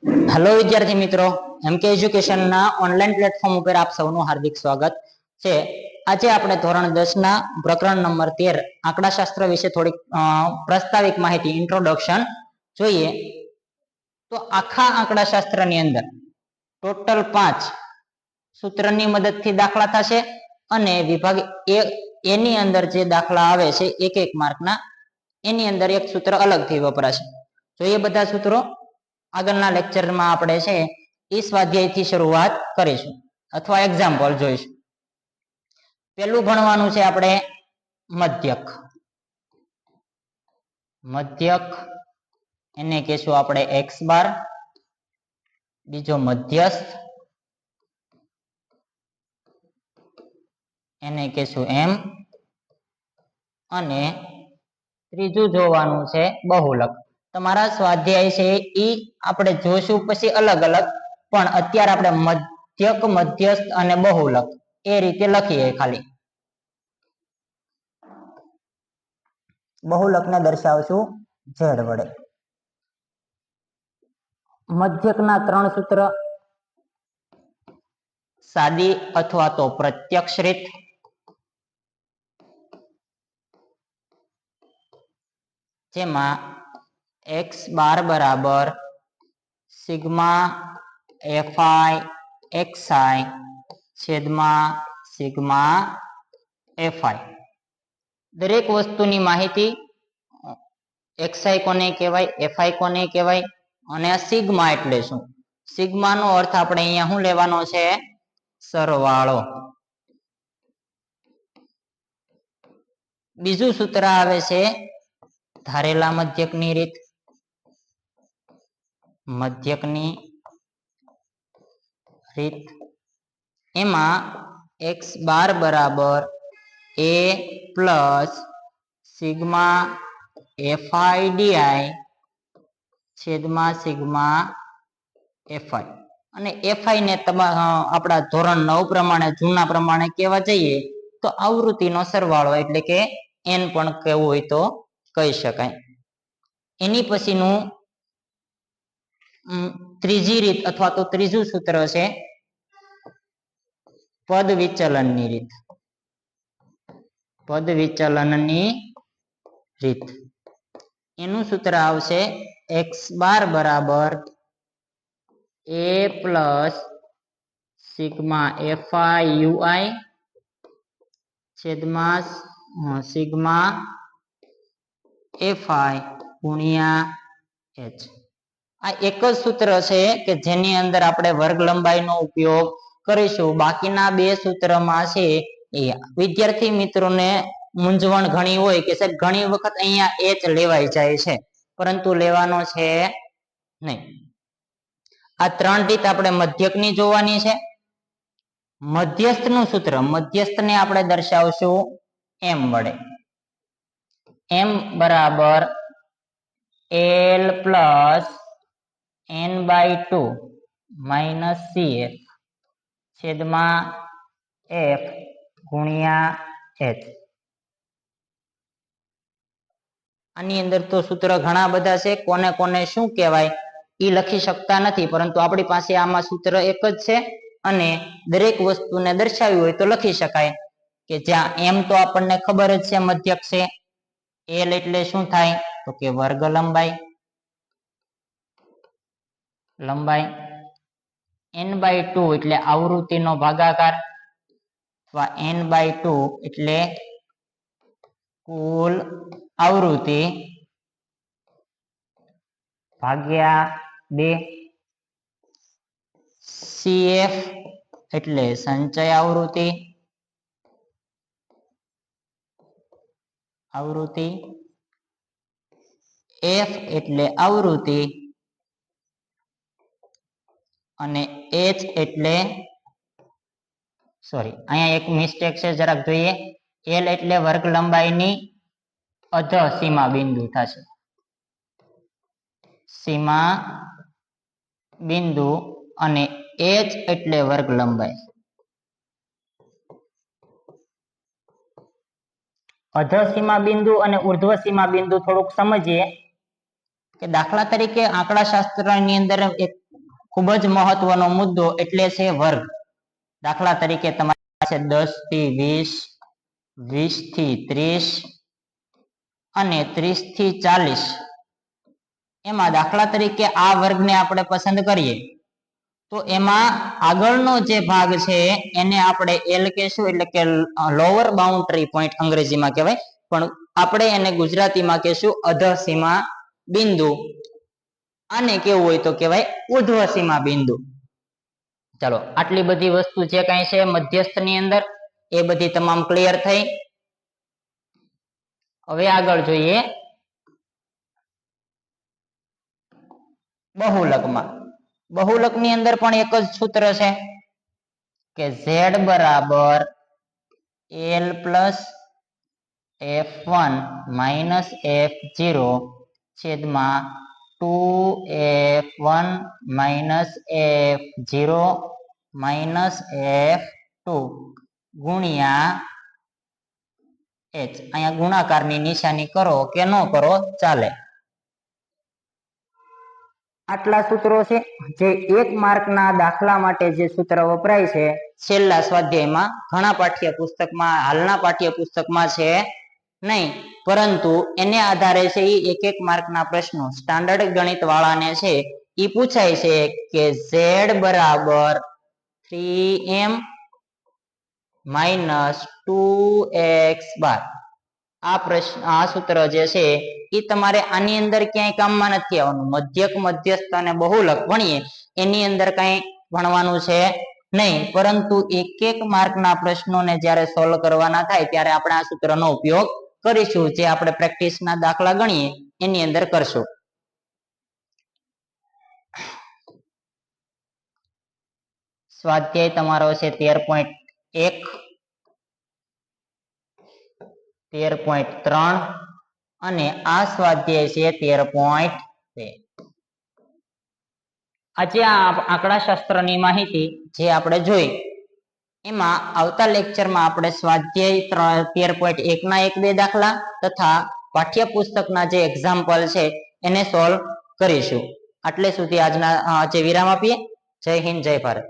Hello વિદ્યાર્થી મિત્રો, એમકે એજ્યુકેશનના ઓનલાઈન પ્લેટફોર્મ ઉપર આપ સૌનું હાર્દિક સ્વાગત છે. આજે આપણે ધોરણ 10 ના પ્રકરણ નંબર 13 આંકડાશાસ્ત્ર વિશે થોડીક પ્રસ્તાવિક માહિતી ઇન્ટ્રોડક્શન જોઈએ. તો આખા આંકડાશાસ્ત્રની અંદર ટોટલ 5 સૂત્રની મદદથી દાખલા થશે અને વિભાગ એ ની અંદર જે દાખલા આવે છે એક એક માર્કના, એની અંદર એક સૂત્ર અલગથી વપરાશે. જોઈએ બધા સૂત્રો. આગળના લેક્ચરમાં આપણે છે એ સ્વાધ્યાયથી શરૂઆત કરીશું અથવા એક્ઝામ્પલ જોઈશું. પેલું ભણવાનું છે આપણે મધ્યક. મધ્યક એને કહેશું આપણે એક્સ બાર. બીજો મધ્યસ્થ એને કહેશું એમ. અને ત્રીજું જોવાનું છે બહુલક. તમારા સ્વાધ્યાય છે એ આપણે જોશું પછી અલગ અલગ, પણ અત્યારે આપણે મધ્યક, મધ્યસ્થ અને બહુલક એ રીતે લખીએ. ખાલી બહુલકને દર્શાવશું ઝેડ વડે. મધ્યકના 3 સૂત્ર: સાદી અથવા તો પ્રત્યક્ષ રીત, જેમાં એક્સ બાર બરાબર સિગ્મા એફઆઈ એક્સઆઈ છેદમાં સિગ્મા એફઆઈ. દરેક વસ્તુની માહિતી, એક્સઆઈ કોને કહેવાય, એફઆઈ કોને કહેવાય અને આ સિગ્મા એટલે શું. સિગ્માનો અર્થ આપણે અહીંયા શું લેવાનો છે? સરવાળો. બીજું સૂત્ર આવે છે ધારેલા મધ્યકની રીત. મધ્યકની રીત એમાં એક્સ બાર બરાબર એ પ્લસ સિગ્મા એફઆઈ ડીઆઈ છેદમાં સિગ્મા એફઆઈ. અને એફઆઈ ને આપણા ધોરણ 9 પ્રમાણે, જૂના પ્રમાણે કહેવા જઈએ તો આવૃત્તિનો સરવાળો, એટલે કે એન પણ કહેવું હોય તો કહી શકાય. એની પછીનું ત્રીજી રીત અથવા તો ત્રીજું સૂત્ર છે પદ વિચલનની રીત. પદ વિચલનની રીત એનું સૂત્ર આવશે એક્સ બાર બરાબર એ પ્લસ સિગ્મા એફઆઈ યુઆઈ છેદમાં સિગ્મા એફઆઈ ગુણ્યા એચ. આ એક જ સૂત્ર છે કે જેની અંદર આપણે વર્ગ લંબાઈનો ઉપયોગ કરીશું. બાકીના 2 સૂત્રમાં છે એ વિદ્યાર્થી મિત્રોને મૂંઝવણ ઘણી હોય કે સાહેબ ઘણી વખત અહીંયા એચ લેવાઈ જાય છે, પરંતુ લેવાનો છે નહીં. આ 3 રીત આપણે મધ્યકની જોવાની છે. મધ્યસ્થનું સૂત્ર, મધ્યસ્થને આપણે દર્શાવશું એમ વડે. એમ બરાબર L plus N by 2 minus CF છેદમાં એફ ગુણ્યા એચ. આની અંદર તો સૂત્ર ઘણા બધા છે, કોને કોને શું કહેવાય એ લખી શકતા નથી, પરંતુ આપણી પાસે આમાં સૂત્ર એક જ છે અને દરેક વસ્તુને દર્શાવી હોય તો લખી શકાય. કે જ્યાં એમ તો આપણને ખબર જ છે મધ્યક છે. એલ એટલે શું થાય તો કે વર્ગ લંબાઈ. લંબાઈ એન બાય 2 એટલે આવૃત્તિનો ભાગાકાર, અથવા એન બાય 2 એટલે કુલ આવૃત્તિ ભાગ્યા 2. સીએફ એટલે સંચય આવૃત્તિ. આવૃત્તિ એફ એટલે આવૃત્તિ અને એચ એટલે, સોરી અહીંયા એક મિસ્ટેક છે, જરાક જોઈએ. એલ એટલે વર્ગ લંબાઈની અધ સીમા બિંદુ થશે. સીમા બિંદુ અને એચ એટલે વર્ગ લંબાઈ. અધ સીમા બિંદુ અને ઉર્ધ્વ સીમા બિંદુ થોડુંક સમજીએ. કે દાખલા તરીકે આંકડાશાસ્ત્રની અંદર એક ખૂબ જ મહત્વનો મુદ્દો એટલે છે વર્ગ. દાખલા તરીકે તમારી પાસે 10 થી 20, 20 થી 30 અને 30 થી 40, એમાં દાખલા તરીકે આ વર્ગને આપણે પસંદ કરીએ તો એમાં આગળનો જે ભાગ છે એને આપણે L કહેશું, એટલે કે લોઅર બાઉન્ડ્રી પોઈન્ટ અંગ્રેજીમાં કહેવાય, પણ આપણે એને ગુજરાતીમાં કહેશું અધર સીમા બિંદુ. આને કેવું હોય તો કહેવાય ઉર્ધ્વ સીમા બિંદુ. ચાલો, આટલી બધી વસ્તુ જે કાંઈ છે મધ્યસ્થ ની અંદર એ બધી તમામ ક્લિયર થઈ. હવે આગળ જોઈએ બહુલકમાં. બહુલક ની અંદર પણ એક જ સૂત્ર છે કે z બરાબર L plus f1 minus f0 છેદમાં 2f1 minus f0 minus f2 ગુણ્યા h. અહીંયા ગુણાકારની નિશાની કરો કે ન કરો ચાલે. આટલા સૂત્રો છે જે 1 માર્કના દાખલા માટે જે સૂત્ર વપરાય છે છેલ્લા સ્વાધ્યાયમાં. ઘણા પાઠ્યપુસ્તકમાં, હાલના પાઠ્યપુસ્તકમાં છે નહીં, પરંતુ એને આધારે છે એ 1 માર્કના પ્રશ્નો સ્ટાન્ડર્ડ ગણિત વાળાને છે એ પૂછાય છે કે z બરાબર 3m માઇનસ 2x બાર. આ પ્રશ્ન, આ સૂત્ર જે છે એ તમારે આની અંદર ક્યાંય કામમાં નથી આવવાનું. મધ્યક, મધ્યસ્થ અને બહુલક ભણીએ એની અંદર કઈ ભણવાનું છે નહીં, પરંતુ 1 માર્કના પ્રશ્નોને જ્યારે સોલ્વ કરવાના થાય ત્યારે આપણે આ સૂત્રનો ઉપયોગ કરીશું, જે આપણે પ્રેક્ટિસના દાખલા ગણીએ એની અંદર કરશું. સ્વાધ્યાય તમારો છે 13.1, 13.3 અને આ સ્વાધ્યાય છે 13.2. આજે આ આંકડાશાસ્ત્રની માહિતી જે આપણે જોઈ એમાં આવતા લેક્ચરમાં આપણે સ્વાધ્યાય 13.1 ના 1-2 દાખલા તથા પાઠ્યપુસ્તકના જે એક્ઝામ્પલ છે એને સોલ્વ કરીશું. આટલે સુધી આજના જે વિરામ આપીએ. જય હિન્દ, જય ભારત.